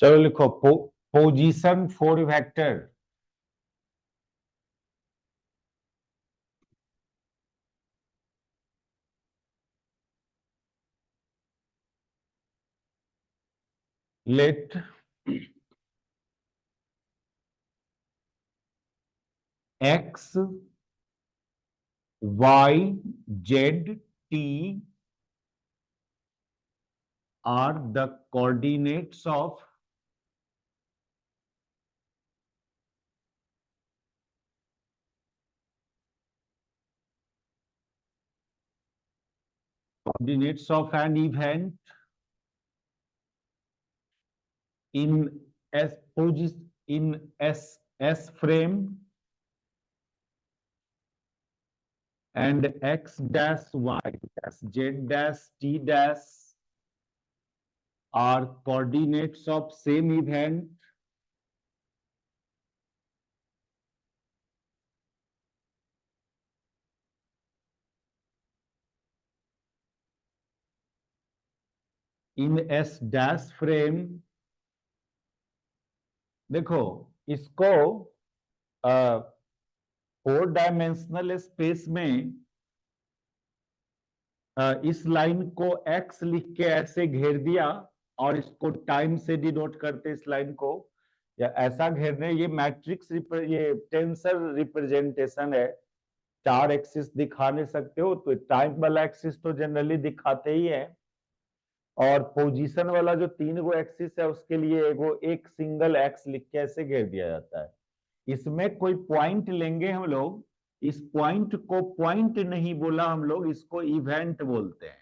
चलो लिखो position four vector. Let x Y z t are the coordinates of an event in S frame, and x dash y dash z dash t dash are coordinates of same event in S dash frame। देखो इसको 4 dimensional space में इस line को x लिख के ऐसे घेर दिया और इसको टाइम से डिनोट करते इस लाइन को, या ऐसा घेरने, ये मैट्रिक्स ये टेंसर रिप्रेजेंटेशन है। 4 एक्सिस दिखा नहीं सकते हो तो टाइम वाला एक्सिस तो जनरली दिखाते ही है, और पोजीशन वाला जो 3 गो एक्सिस है उसके लिए एक सिंगल एक्स लिख के ऐसे घेर दिया जाता है। इसमें कोई पॉइंट लेंगे हम लोग, इस पॉइंट को पॉइंट नहीं बोला हम लोग, इसको इवेंट बोलते हैं।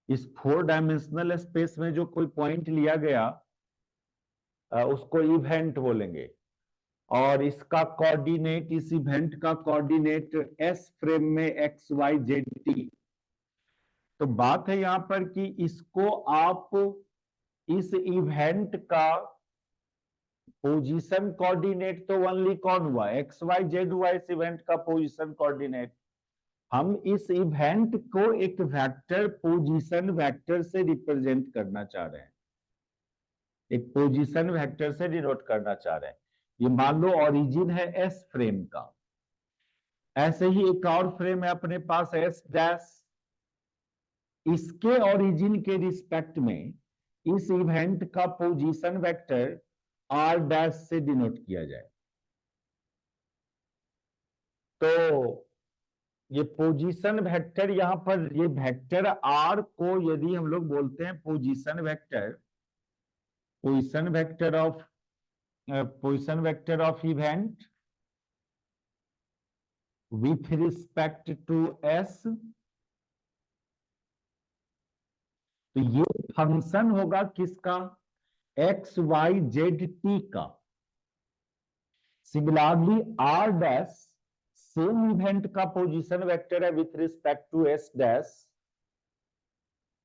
इस 4 डायमेंशनल स्पेस में जो कोई पॉइंट लिया गया उसको इवेंट बोलेंगे, और इसका कोऑर्डिनेट, इस इवेंट का कोऑर्डिनेट एस फ्रेम में एक्स वाई जेड टी। तो बात है यहां पर कि इसको आप इस इवेंट का पोजीशन कोऑर्डिनेट तो ओनली कौन हुआ, एक्स वाई जेड हुआ इस इवेंट का पोजीशन कोऑर्डिनेट। हम इस इवेंट को एक वेक्टर, पोजीशन वेक्टर से रिप्रेजेंट करना चाह रहे हैं, एक पोजीशन वेक्टर से डिनोट करना चाह रहे हैं। ये मान लो ओरिजिन है एस फ्रेम का, ऐसे ही एक और फ्रेम है अपने पास एस डैश, इसके ओरिजिन के रिस्पेक्ट में इस इवेंट का पोजीशन वेक्टर आर डैश से डिनोट किया जाए। तो ये पोजीशन वेक्टर, यहां पर ये वेक्टर आर को यदि हम लोग बोलते हैं position vector, position vector of event with respect to S, तो ये फंक्शन होगा किसका, एक्स वाई जेड टी का। Similarly r dash same event का पोजीशन वेक्टर है with respect to S dash,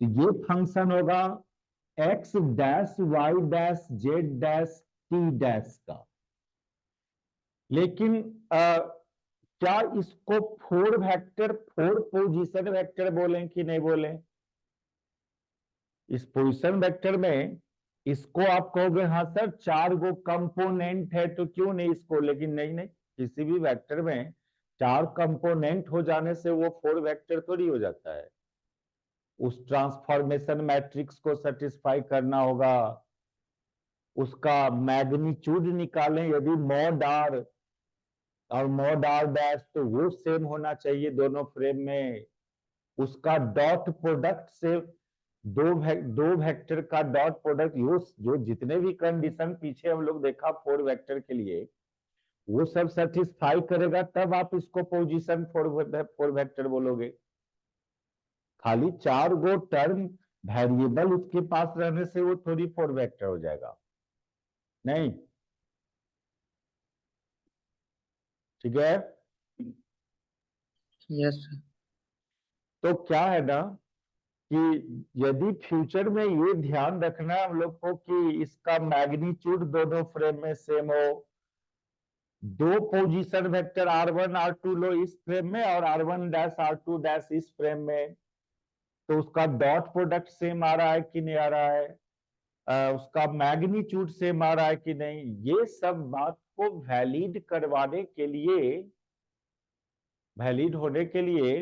तो ये फंक्शन होगा x dash Y dash Z dash t dash का। लेकिन क्या इसको 4 वेक्टर, 4 पोजीशन वेक्टर बोलें कि नहीं बोलें? इस पोजीशन वेक्टर में इसको आप कहोगे हाँ सर 4 गो कंपोनेंट है तो क्यों नहीं इसको, लेकिन नहीं नहीं, किसी भी वेक्टर में 4 कंपोनेंट हो जाने से वो 4 वेक्टर थोड़ी हो जाता है। उस ट्रांसफॉर्मेशन मैट्रिक्स को सेटिस्फाई करना होगा, उसका मैग्नीट्यूड निकालें, यदि मॉड आर और मॉड आर डैश तो वो सेम होना चाहिए दोनों फ्रेम में। उसका डॉट प्रोडक्ट से दो वेक्टर का डॉट प्रोडक्ट, जो जितने भी कंडीशन पीछे हम लोग देखा 4 वेक्टर के लिए, वो सब सेटिस्फाई करेगा, तब आप इसको पोजीशन 4 वेक्टर बोलोगे। खाली 4 गो टर्म वेरिएबल उसके पास रहने से वो थोड़ी 4 वेक्टर हो जाएगा, नहीं। ठीक है, यस। तो क्या है ना कि यदि फ्यूचर में ये ध्यान रखना हम लोग को कि इसका मैग्नीट्यूड दोनों फ्रेम में सेम हो, 2 पोजीशन वेक्टर R1 R2 लो इस फ्रेम में और R1 डैश R2 डैश इस फ्रेम में, तो उसका डॉट प्रोडक्ट सेम आ रहा है कि नहीं आ रहा है? उसका मैग्नीट्यूड सेम आ रहा है कि नहीं, ये सब बात को वैलिड करवाने के लिए, वैलिड होने के लिए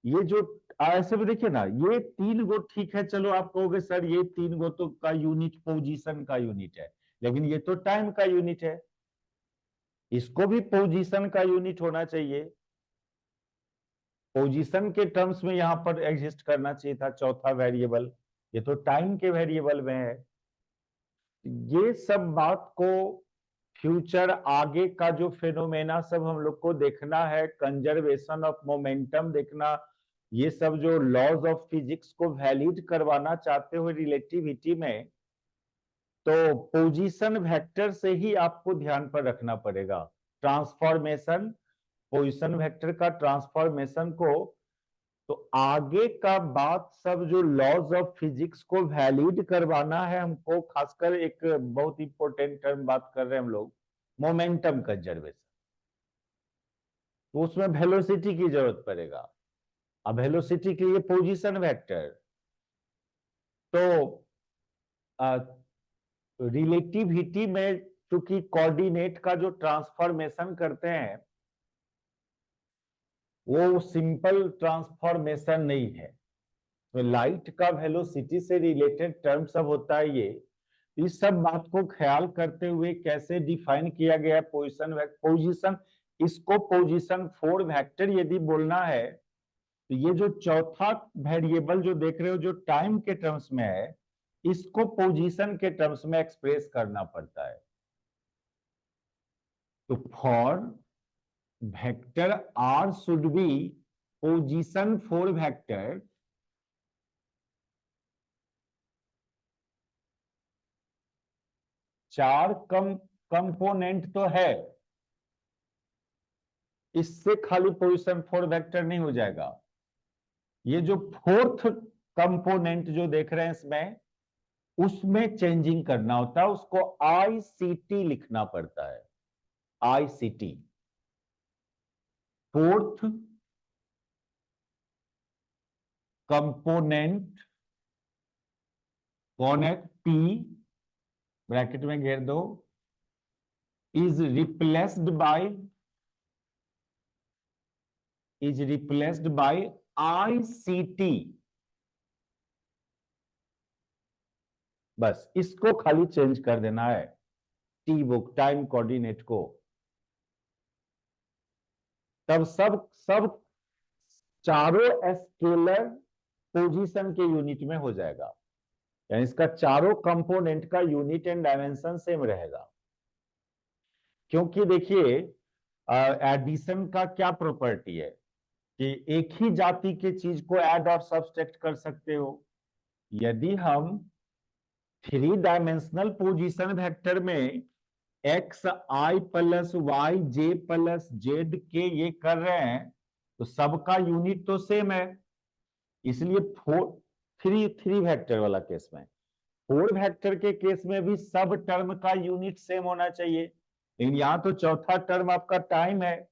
ये जो ऐसे भी देखिए ना, ये 3 गो ठीक है, चलो आप कहोगे सर ये 3 गो तो का यूनिट पोजीशन का यूनिट है, लेकिन ये तो टाइम का यूनिट है, इसको भी पोजीशन का यूनिट होना चाहिए, पोजीशन के टर्म्स में यहां पर एग्जिस्ट करना चाहिए था चौथा वेरिएबल, ये तो टाइम के वेरिएबल में है। ये सब बात को फ्यूचर आगे का जो फेनोमेना सब हम लोग को देखना है, कंजर्वेशन ऑफ मोमेंटम देखना, ये सब जो लॉज ऑफ फिजिक्स को वैलिड करवाना चाहते हो रिलेटिविटी में, तो पोजीशन वेक्टर से ही आपको ध्यान पर रखना पड़ेगा। ट्रांसफॉर्मेशन, पोजीशन वेक्टर का ट्रांसफॉर्मेशन को, तो आगे का बात सब जो लॉज ऑफ फिजिक्स को वैलिड करवाना है हमको, खासकर एक बहुत इंपॉर्टेंट टर्म बात कर रहे हैं हम लोग, मोमेंटम कंजर्वेशन, तो उसमें वेलोसिटी की जरूरत पड़ेगा। अब वेलोसिटी के लिए पोजीशन वेक्टर, तो रिलेटिविटी में चूंकि कोऑर्डिनेट का जो ट्रांसफॉर्मेशन करते हैं वो सिंपल ट्रांसफॉर्मेशन नहीं है, तो लाइट का वेलोसिटी से रिलेटेड टर्म सब होता है ये। इस सब बात को ख्याल करते हुए कैसे डिफाइन किया गया पोजीशन पोजीशन, इसको पोजीशन 4 वेक्टर यदि बोलना है, तो ये जो चौथा वेरिएबल जो देख रहे हो जो टाइम के टर्म्स में है, इसको पोजीशन के टर्म्स में एक्सप्रेस करना पड़ता है। तो four vector r should be position 4 vector, चार कंपोनेंट तो है, इससे खाली पोजीशन 4 वेक्टर नहीं हो जाएगा। ये जो फोर्थ कंपोनेंट जो देख रहे हैं इसमें, उसमें चेंजिंग करना होता है, उसको आईसीटी लिखना पड़ता है, आईसीटी, फोर्थ कंपोनेंट, कौन है, पी ब्रैकेट में घेर दो, इज रिप्लेस्ड बाय आईसीटी, बस इसको खाली चेंज कर देना है, टी बुक टाइम कोऑर्डिनेट को, तब सब सब चारों स्केलर पोजीशन के यूनिट में हो जाएगा, यानी इसका चारों कंपोनेंट का यूनिट एंड डायमेंशन सेम रहेगा। क्योंकि देखिए एडिशन का क्या प्रॉपर्टी है कि एक ही जाति के चीज को ऐड और सब्सट्रैक्ट कर सकते हो। यदि हम 3 डायमेंशनल पोजीशन वेक्टर में एक्स आई प्लस वाई जे प्लस जेड के ये कर रहे हैं, तो सबका यूनिट तो सेम है, इसलिए 3 वेक्टर वाला केस में, 4 वेक्टर के केस में भी सब टर्म का यूनिट सेम होना चाहिए, लेकिन यहां तो चौथा टर्म आपका टाइम है,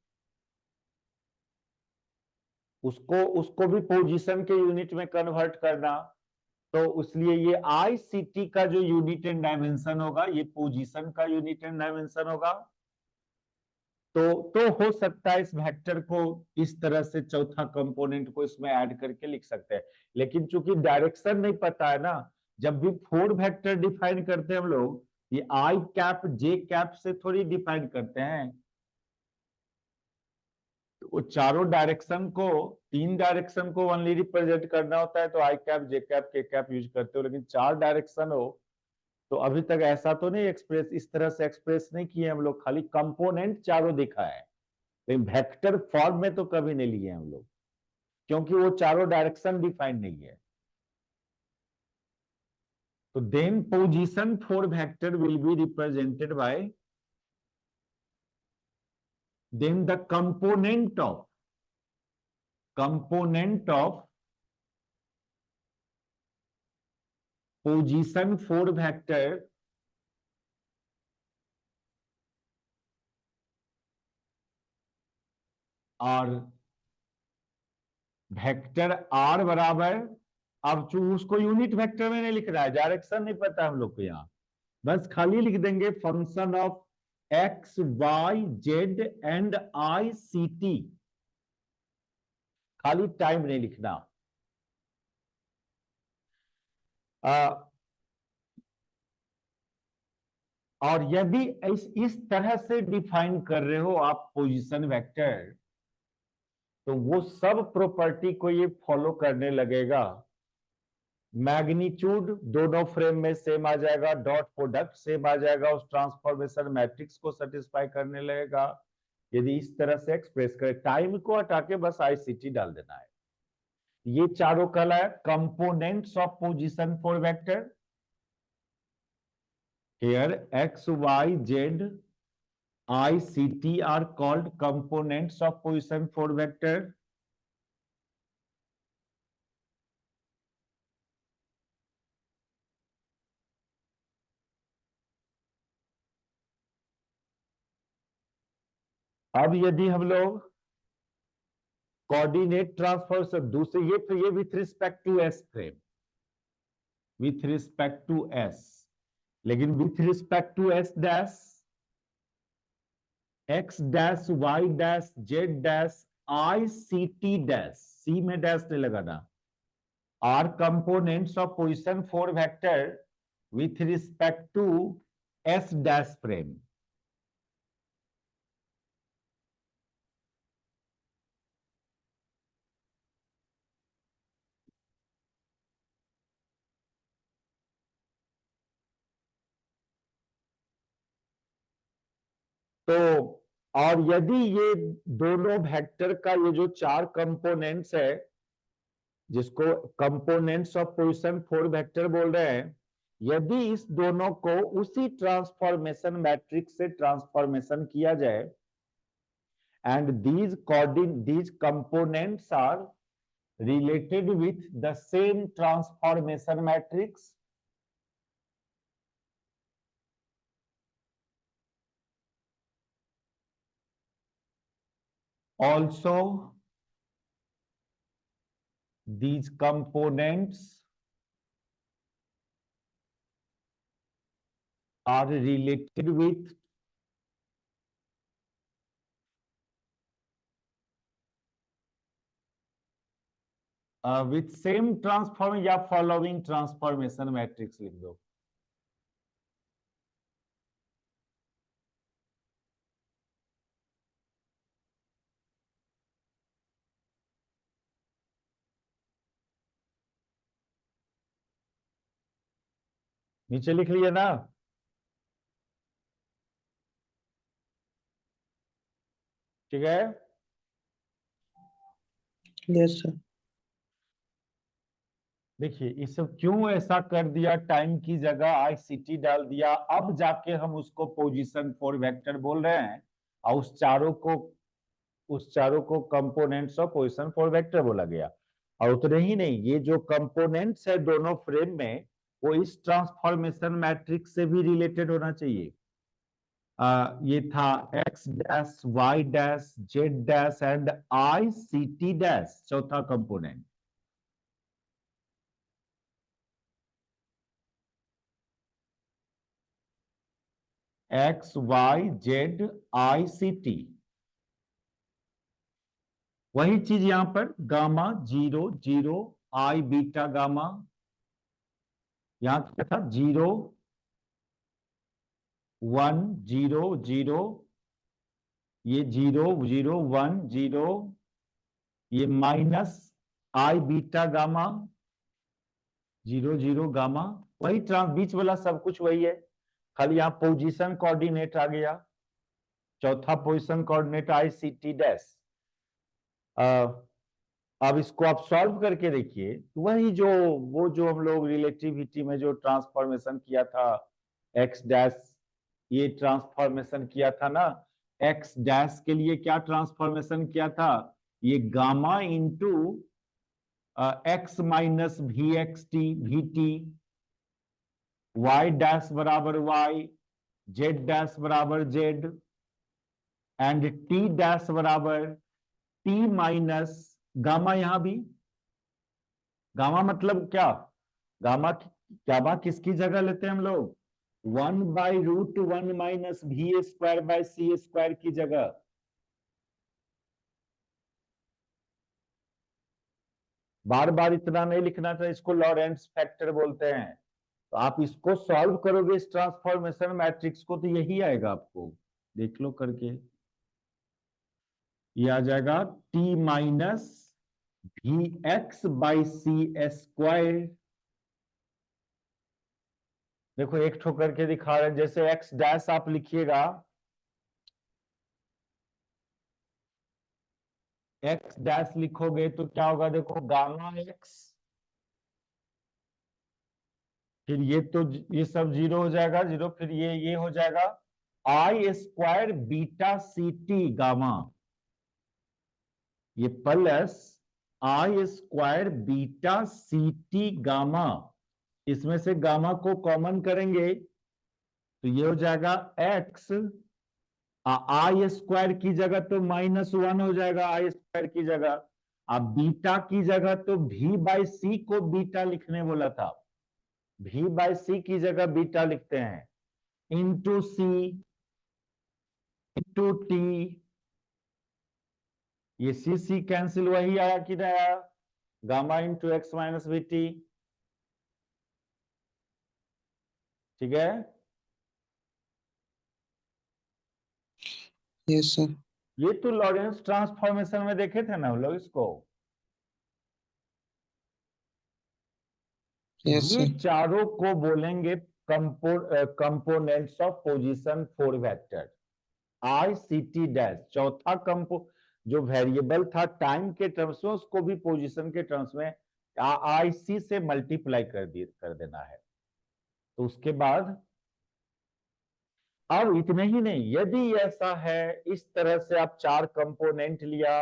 उसको उसको भी पोजीशन के यूनिट में कन्वर्ट करना, तो इसलिए ये आईसीटी का जो यूनिट एंड डायमेंशन होगा ये पोजीशन का यूनिट एंड डायमेंशन होगा। तो हो सकता है इस वेक्टर को इस तरह से चौथा कंपोनेंट को इसमें ऐड करके लिख सकते हैं, लेकिन चूंकि डायरेक्शन नहीं पता है ना, जब भी 4 वेक्टर डिफाइन करते हैं हम लोग, ये आई कैप जे कैप से थोड़ी डिफाइन करते हैं, तो वो चारों डायरेक्शन को, 3 डायरेक्शन को ओनली रिप्रेजेंट करना होता है तो आई कैप जे कैप के कैप यूज करते हो, लेकिन 4 डायरेक्शन हो तो अभी तक ऐसा तो नहीं एक्सप्रेस, इस तरह से एक्सप्रेस नहीं किए हम लोग, खाली कंपोनेंट चारों दिखा है, लेकिन वेक्टर फॉर्म में तो कभी नहीं लिए हम लोग, क्योंकि वो चारों डायरेक्शन डिफाइन नहीं है। तो then position 4 vector will be represented by, then the component of position 4 vector और वेक्टर आर बराबर अब जो उसको यूनिट वेक्टर में नहीं लिख रहा है, डायरेक्शन नहीं पता हम लोग को, यहाँ बस खाली लिख देंगे function of x Y z and I C t, खाली टाइम नहीं लिखना। और यदि इस तरह से डिफाइन कर रहे हो आप पोजीशन वेक्टर, तो वो सब प्रॉपर्टी को ये फॉलो करने लगेगा। मैग्नीट्यूड दोनों फ्रेम में सेम आ जाएगा, डॉट प्रोडक्ट सेम आ जाएगा, उस ट्रांसफॉर्मेशन मैट्रिक्स को सेटिस्फाई करने लगेगा। यदि इस तरह से एक्सप्रेस करें, टाइम को हटा के बस आईसीटी डाल देना है। ये चारों कला है components of position four vector. Here x Y z I, C, T are called components of position for vector. अब यदि हम लोग कोऑर्डिनेट ट्रांसफर से दूसरे, ये with respect to S frame, with respect to S, लेकिन with respect to S dash, X dash Y dash Z dash I C T dash, C में dash नहीं लगाना, are components of position four vector with respect to S dash frame. तो और यदि ये दोनों vector का ये जो चार कंपोनेंट्स है, जिसको components of position four vector बोल रहे हैं, यदि इस दोनों को उसी ट्रांसफॉर्मेशन मैट्रिक्स से ट्रांसफॉर्मेशन किया जाए, and these components are related with the same transformation matrix, also these components are related with same transform या फॉलोइंग ट्रांसफॉर्मेशन मैट्रिक्स लिख दो। नीचे लिख लिया ना? ठीक है, यस सर। देखिए ये सब क्यों ऐसा कर दिया, टाइम की जगह आईसीटी डाल दिया, अब जाके हम उसको पोजीशन फॉर वेक्टर बोल रहे हैं, और उस चारों को components of position four vector बोला गया। और उतने ही नहीं, ये जो कंपोनेंट्स है दोनों फ्रेम में, वो इस ट्रांसफॉर्मेशन मैट्रिक्स से भी रिलेटेड होना चाहिए। ये था X dash Y dash Z dash and I C T dash, चौथा component. X Y Z I C T, वही चीज यहां पर गामा 0 0 आई बीटा गामा, यहां क्या था 0 1 0 0, ये 0 0 1 0, ये minus I beta gamma 0 0 gamma, वही बीच वाला सब कुछ वही है, खाली यहां पोजीशन कोऑर्डिनेट आ गया, चौथा position coordinate i C T dash. अब इसको आप सॉल्व करके देखिए, वही जो वो जो हम लोग रिलेटिविटी में जो ट्रांसफॉर्मेशन किया था, एक्स डैश, ये ट्रांसफॉर्मेशन किया था ना, एक्स डैश के लिए क्या ट्रांसफॉर्मेशन किया था, ये gamma into x minus v x t v t, y dash बराबर वाई, जेड डैश बराबर जेड, एंड टी डैश बराबर टी माइनस गामा, यहां भी गामा मतलब क्या? गामा गामा किसकी जगह लेते हैं हम लोग? 1/√1 माइनस v² / c² की जगह। बार बार इतना नहीं लिखना था, इसको लॉरेंट्ज फैक्टर बोलते हैं। तो आप इसको सॉल्व करोगे इस ट्रांसफॉर्मेशन मैट्रिक्स को, तो यही आएगा आपको, देख लो करके। ये आ जाएगा t माइनस vx/c²। देखो एक ठो करके दिखा रहे हैं, जैसे x डैश आप लिखिएगा, x डैश लिखोगे तो क्या होगा? देखो गामा x, फिर ये तो ये सब जीरो हो जाएगा, जीरो, फिर ये हो जाएगा I² बीटा CT गामा, ये plus I² beta CT gamma. इसमें से गामा को कॉमन करेंगे तो ये हो जाएगा x, I² की जगह तो -1 हो जाएगा, I² की जगह। अब बीटा की जगह तो v/c को बीटा लिखने बोला था, v/c की जगह बीटा लिखते हैं, इंटू c इंटू t। ये c कैंसिल, वही आया कि नहीं आया? Gamma into x minus vt। ठीक है, यस सर। ये तो लॉरेंस ट्रांसफॉर्मेशन में देखे थे ना हम लोग इसको। यस ये सर। चारों को बोलेंगे components of position 4 vector. ICT dash चौथा जो वेरिएबल था टाइम के टर्म्स में, उसको भी पोजीशन के टर्म्स में IC से मल्टीप्लाई कर देना है। तो उसके बाद अब इतने ही नहीं, यदि ऐसा है, इस तरह से आप 4 कंपोनेंट लिया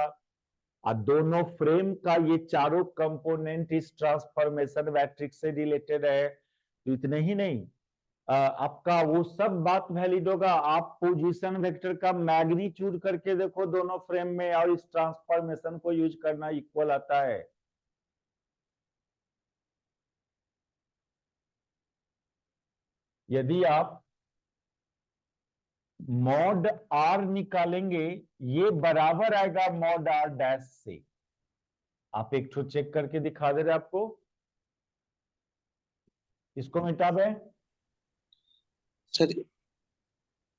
और दोनों फ्रेम का ये चारों कंपोनेंट इस ट्रांसफॉर्मेशन मैट्रिक्स से रिलेटेड है, तो इतने ही नहीं, आपका वो सब बात वैलिड होगा। आप पोजीशन वेक्टर का मैग्नीट्यूड करके देखो दोनों फ्रेम में, और इस ट्रांसफॉर्मेशन को यूज करना इक्वल आता है। यदि आप मॉड R निकालेंगे, ये बराबर आएगा मॉड R डैश से। आप एक ठो चेक करके दिखा दे रहे आपको, इसको मिटा दें। सर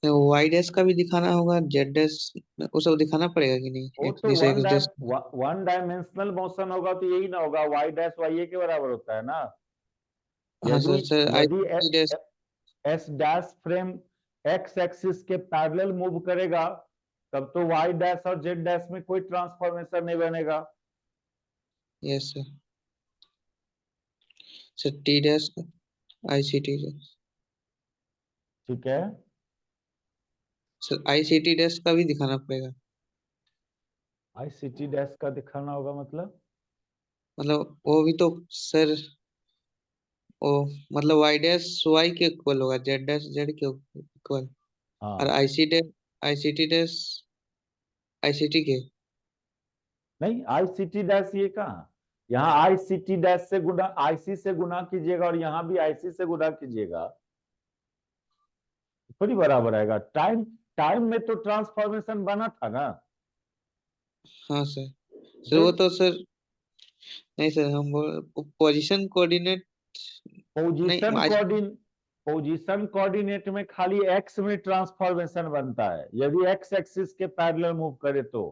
वाई डैश का भी दिखाना होगा, जेड डैश वो सब दिखाना पड़ेगा कि नहीं? वो एक तो जैसे x dash. One dimensional motion होगा तो यही ना होगा, y डैश y के बराबर होता है ना। हाँ यदि सर। सर आई यदि dash. S dash frame x axis के पैरेलल मूव करेगा, तब तो y डैश और z डैश में कोई ट्रांसफॉर्मेशन नहीं बनेगा। Yes sir. Sir t dash का, आई सी टी डैश। ठीक है, sir i C T dash का भी दिखाना पड़ेगा। ICT डैश का दिखाना होगा मतलब? मतलब वो भी तो सर, ओ मतलब वाई डैश वाई के इक्वल होगा, जेड डैश जेड के इक्वल। और हाँ, I C T dash I C T के। नहीं ICT डैश ये कहाँ, यहाँ ICT डैश से गुना IC से गुना कीजिएगा, और यहाँ भी IC से गुना कीजिएगा, थोड़ी बराबर आएगा। टाइम टाइम में तो ट्रांसफॉर्मेशन बना था ना। हाँ सर। सर वो फिर तो सर, नहीं सर हम बोल पोजीशन कोऑर्डिनेट। नहीं पोजीशन कोऑर्डिन पोजीशन कोऑर्डिनेट में खाली एक्स में ट्रांसफॉर्मेशन बनता है, यदि एक्स एक्सिस के पैरेलल मूव करे तो।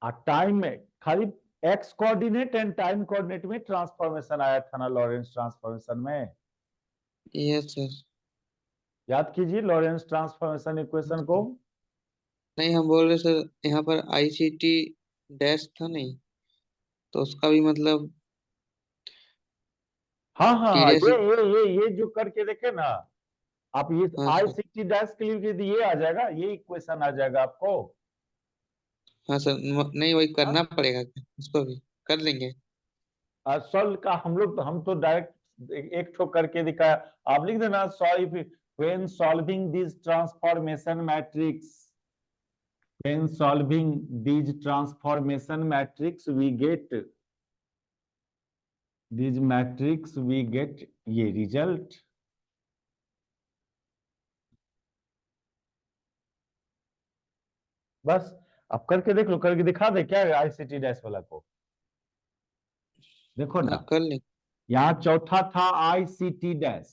और टाइम में खाली x coordinate and time coordinate में ट्रांसफॉर्मेशन आया था ना लॉरेंस ट्रांसफॉर्मेशन में। Yes sir. याद कीजिए लॉरेंस ट्रांसफॉर्मेशन इक्वेशन को। नहीं हम बोल रहे सर, यहाँ पर आईसीटी डैश था नहीं, तो उसका भी मतलब हाँ हाँ टी हाँ, डैश। ये जो करके देखे ना आप, ये हाँ सर। ICT डैश के लिए ये आ जाएगा, ये इक्वेशन आ जाएगा आपको। हाँ सर नहीं वही करना पड़ेगा क्या? उसको भी कर लेंगे। सॉल्व का हम तो डायरेक्ट एक ठो करके दिखाया। आप लिख देना, solve when solving this transformation matrix, when solving this transformation matrix we get this matrix we get ये रिजल्ट। बस अब करके देख लो, करके दिखा दे क्या आईसीटी डैश वाला को। देखो ना, कर ले। यहाँ चौथा था आईसीटी डैश,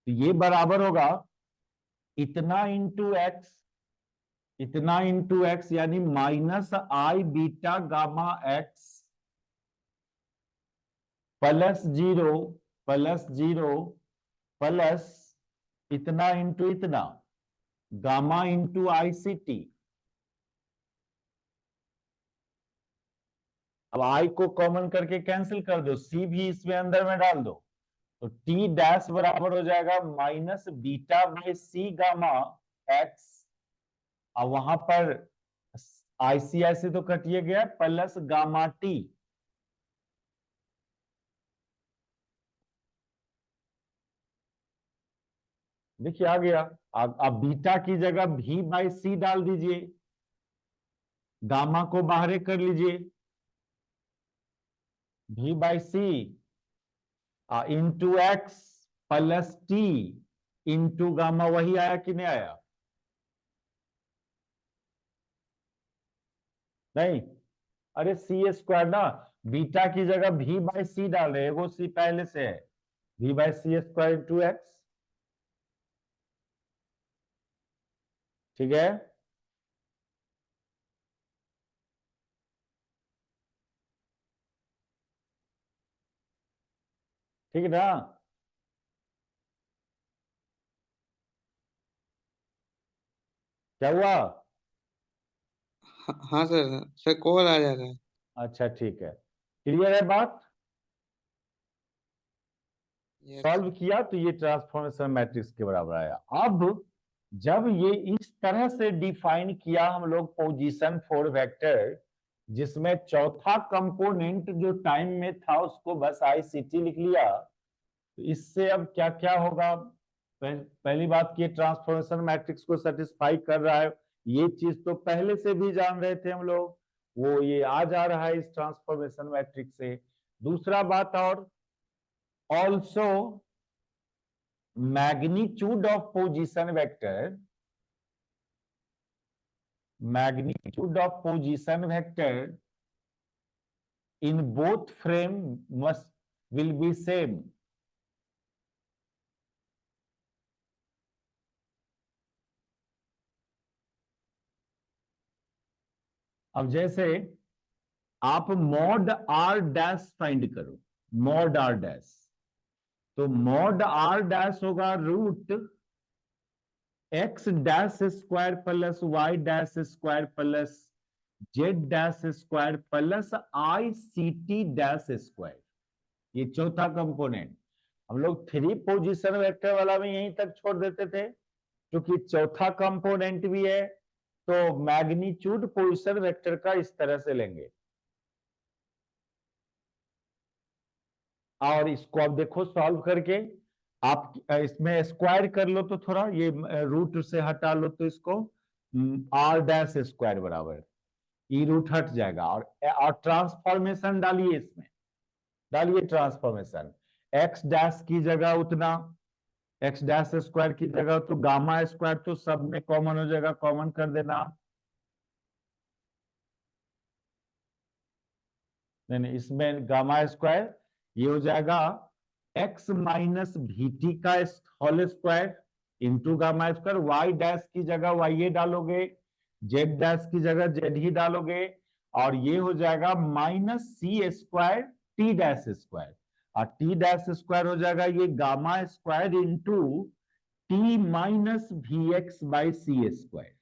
तो ये बराबर होगा इतना इंटू एक्स, इतना इंटू एक्स, यानी minus I beta gamma X plus zero plus इतना इंटू इतना गामा इंटू आईसीटी। अब आई को कॉमन करके कैंसिल कर दो, सी भी इसमें अंदर में डाल दो, तो टी डैश बराबर हो जाएगा minus beta by c gamma x, और वहां पर आईसीआईसी तो कटिए गया, प्लस गामा टी। देखिए आ गया। अब बीटा की जगह भी बाई सी डाल दीजिए, गामा को बाहर कर लीजिए, भी by c into x plus t into gamma, वही आया कि नहीं आया? नहीं, अरे सी स्क्वायर ना, बीटा की जगह भी बाई सी डाल रहे हैं, वो सी पहले से है, भी by C square into x. ठीक है, ठीक है ना? क्या हुआ? हाँ सर, सर कॉल आ जा रहा है। अच्छा ठीक है, क्लियर है बात? Yes solve sir. किया तो ये ट्रांसफॉर्मेशन मैट्रिक्स के बराबर आया। अब जब ये इस तरह से डिफाइन किया हम लोग पोजीशन फॉर वेक्टर, जिसमें चौथा कंपोनेंट जो टाइम में था उसको बस आईसीटी लिख लिया, तो इससे अब क्या क्या होगा? पहली बात की ट्रांसफॉर्मेशन मैट्रिक्स को सेटिस्फाई कर रहा है, ये चीज तो पहले से भी जान रहे थे हम लोग, वो ये आ जा रहा है इस ट्रांसफॉर्मेशन मैट्रिक्स से। दूसरा बात और, also magnitude of position vector, magnitude of position vector in both frame must will be same। अब जैसे आप मॉड आर डैश फाइंड करो, मॉड आर डैश, तो मॉड आर डैश होगा root X dash square plus Y dash square plus Z dash square plus I C T dash square. ये चौथा component हम लोग थ्री पोजीशन वेक्टर वाला में यहीं तक छोड़ देते थे, क्योंकि चौथा कंपोनेंट भी है, तो मैग्नीट्यूड पोजीशन वेक्टर का इस तरह से लेंगे। और इसको अब देखो सॉल्व करके, आप इसमें स्क्वायर कर लो तो थोड़ा ये रूट से हटा लो, तो इसको आर डैश स्क्वायर बराबर ई रूट हट जाएगा, और ट्रांसफॉर्मेशन डालिए, इसमें डालिए ट्रांसफॉर्मेशन, एक्स डैश की जगह उतना, एक्स डैश स्क्वायर की जगह तो गामा स्क्वायर तो सब में कॉमन हो जाएगा, कॉमन कर देना। नहीं नहीं, इसमें गामा स्क्वायर ये हो जाएगा एक्स माइनस भी टी का whole square into gamma square, y dash की जगह वाई ए डालोगे, जेड डैश की जगह जेड ही डालोगे, और ये हो जाएगा minus C square T dash square, और टी डैश स्क्वायर हो जाएगा ये gamma square into T minus भी एक्स बाई सी स्क्वायर।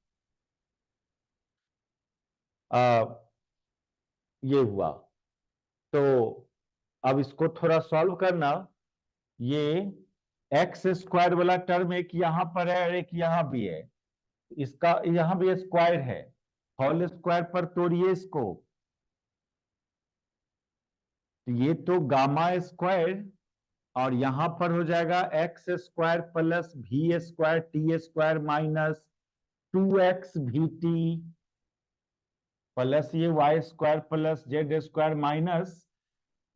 ये हुआ। तो अब इसको थोड़ा सॉल्व करना, ये एक्स स्क्वायर वाला टर्म एक यहां पर है और एक यहां भी है, इसका यहां भी स्क्वायर है, होल स्क्वायर पर तोड़िए इसको, तो ये तो गामा स्क्वायर, और यहां पर हो जाएगा X square plus V square T square minus two X V T plus ये Y square plus Z square minus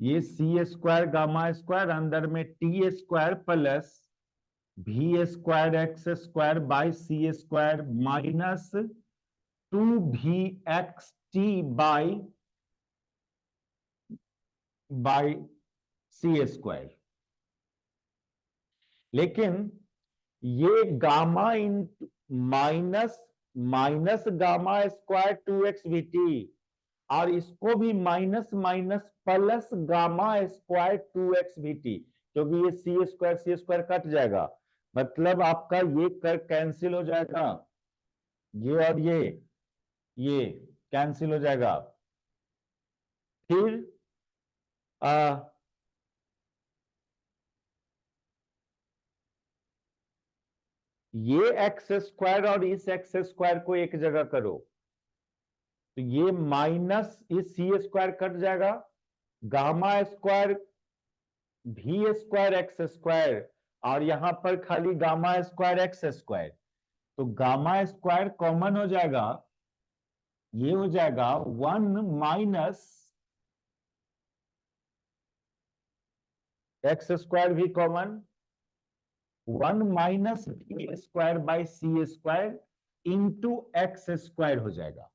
ये सी स्क्वायर गामा स्क्वायर अंदर में T square plus V square x square by C square minus 2 X T by C square. लेकिन ये gamma इन minus gamma square 2x VT और इसको भी minus minus plus gamma square 2x VT, क्योंकि ये सी स्क्वायर कट जाएगा, मतलब आपका ये कैंसिल हो जाएगा, ये और ये कैंसिल हो जाएगा। फिर ये एक्स स्क्वायर और इस एक्स स्क्वायर को एक जगह करो, तो ये माइनस इस सी स्क्वायर कट जाएगा, गामा स्क्वायर भी स्क्वायर एक्स स्क्वायर और यहां पर खाली गामा स्क्वायर एक्स स्क्वायर, तो गामा स्क्वायर कॉमन हो जाएगा, ये हो जाएगा 1 माइनस एक्स स्क्वायर भी common, 1 minus B square by C square into x square हो जाएगा।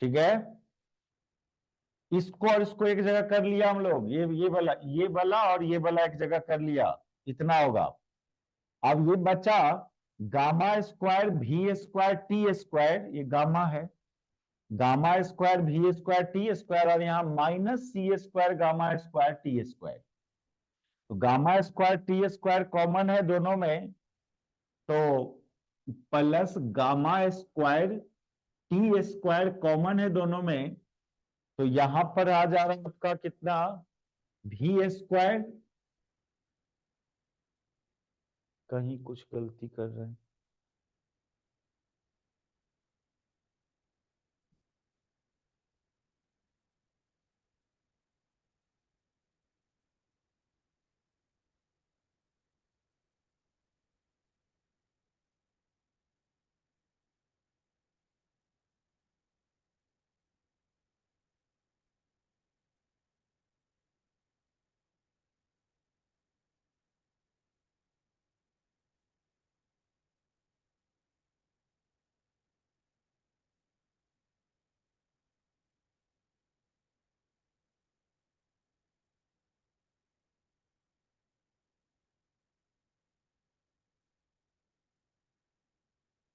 ठीक है, इसको और इसको एक जगह कर लिया हम लोग, ये वाला और ये वाला एक जगह कर लिया, इतना होगा। अब ये बचा गामा स्क्वायर भी स्क्वायर टी स्क्वायर, ये गामा है, गामा स्क्वायर भी स्क्वायर टी स्क्वायर और यहां minus C square gamma square T square, तो gamma square T square common है दोनों में, तो plus gamma square T square common है दोनों में, तो यहां पर आ जा रहा है आपका कितना, भी स्क्वायर, कहीं कुछ गलती कर रहे हैं,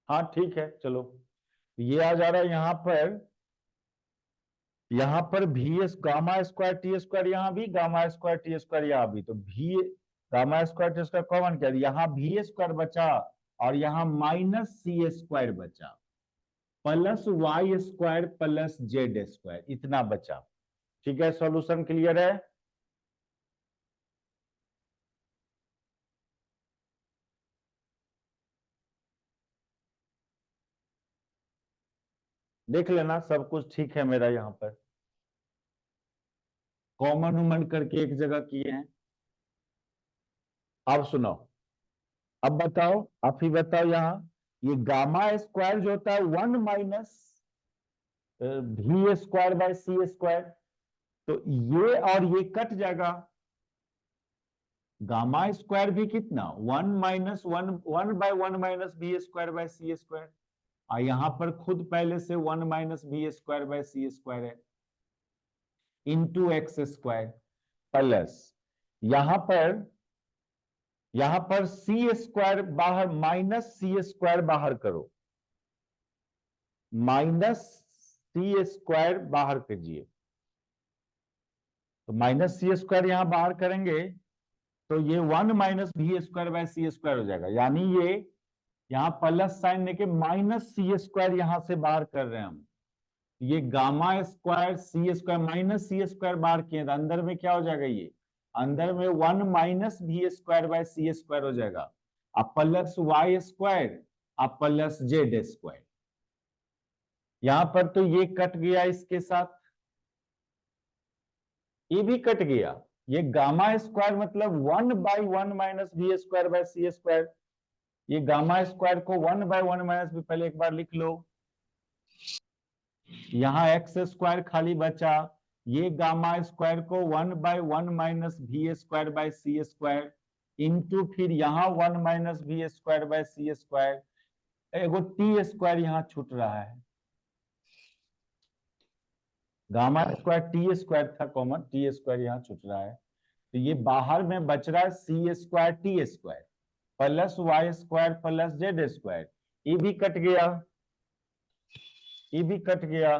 हाँ ठीक है चलो, ये आ जा रहा है यहां पर भी गामा स्क्वायर टी स्क्वायर, यहां भी गामा स्क्वायर टी स्क्वायर, यहां भी, तो भी gamma square T square common किया, यहां भी स्क्वायर बचा और यहां माइनस सी स्क्वायर बचा plus Y square plus Z square, इतना बचा। ठीक है, सॉल्यूशन क्लियर है। देख लेना सब कुछ ठीक है मेरा, यहां पर कॉमन उमन करके एक जगह किए हैं। अब सुनो, अब बताओ, आप ही बताओ, यहाँ ये गामा स्क्वायर जो होता है 1 minus B square by C square, तो ये और ये कट जाएगा, गामा स्क्वायर भी कितना 1 minus 1 by 1 minus B square by C square, और यहां पर खुद पहले से 1 minus B square by C square है इंटू एक्स स्क्वायर प्लस यहां पर सी स्क्वायर बाहर, माइनस सी स्क्वायर बाहर करो, माइनस सी स्क्वायर बाहर कीजिए, तो माइनस सी स्क्वायर यहां बाहर करेंगे तो ये 1 minus B square by C square हो जाएगा, यानी ये यहां प्लस साइन लेके माइनस सी स्क्वायर यहां से बाहर कर रहे हैं हम, ये गामा स्क्वायर सी स्क्वायर माइनस सी स्क्वायर बाहर किए, तो अंदर में क्या हो जाएगा, ये अंदर में 1 minus B square by C square हो जाएगा, अब प्लस वाई स्क्वायर अब प्लस जेड स्क्वायर, यहां पर तो ये कट गया, इसके साथ ये भी कट गया, ये गामा स्क्वायर मतलब 1 by 1 minus B square by C square, ये गामा स्क्वायर को 1 बाय 1 माइनस भी पहले एक बार लिख लो, यहाँ एक्स स्क्वायर खाली बचा, ये गामा स्क्वायर को 1/1 minus B square by C square into फिर यहाँ 1 minus B square by C square, एगो टी स्क्वायर यहाँ छूट रहा है, गामा स्क्वायर टी स्क्वायर था कॉमन, टी स्क्वायर यहाँ छूट रहा है, तो ये बाहर में बच रहा है C square T square plus Y square plus Z square, ये भी कट गया, ये भी कट गया।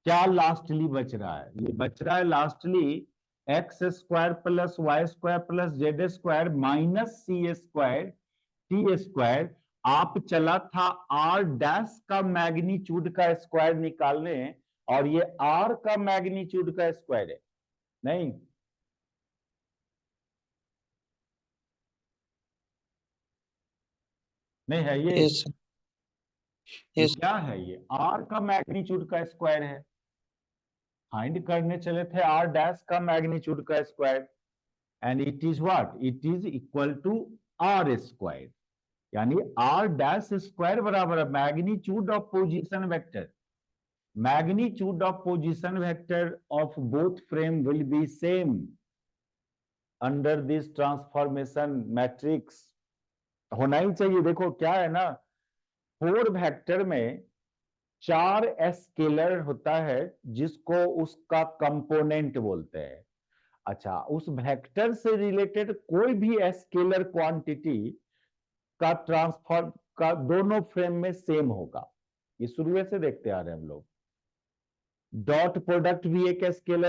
क्या लास्टली बच रहा है? ये बच रहा है lastly X square plus Y square plus Z square minus C square T square. आप चला था आर डैश का मैग्नीट्यूड का स्क्वायर निकालने, और ये आर का मैग्नीट्यूड का स्क्वायर है, नहीं नहीं है ये यस ये यस क्या है? ये आर का मैग्नीट्यूड का स्क्वायर है, फाइंड करने चले थे आर डैश का मैग्नीट्यूड का square, and it is what, it is equal to R square, यानी आर डैश स्क्वायर बराबर magnitude of position vector, magnitude of position vector of both frame will be same under this transformation matrix, होना ही चाहिए। देखो क्या है ना, 4 vector में 4 स्केलर होता है जिसको उसका कंपोनेंट बोलते हैं। अच्छा, उस वेक्टर से रिलेटेड कोई भी स्केलर क्वांटिटी का ट्रांसफॉर्म का दोनों फ्रेम में सेम होगा, ये शुरू से देखते आ रहे हैं हम लोग। डॉट प्रोडक्ट भी एक स्केलर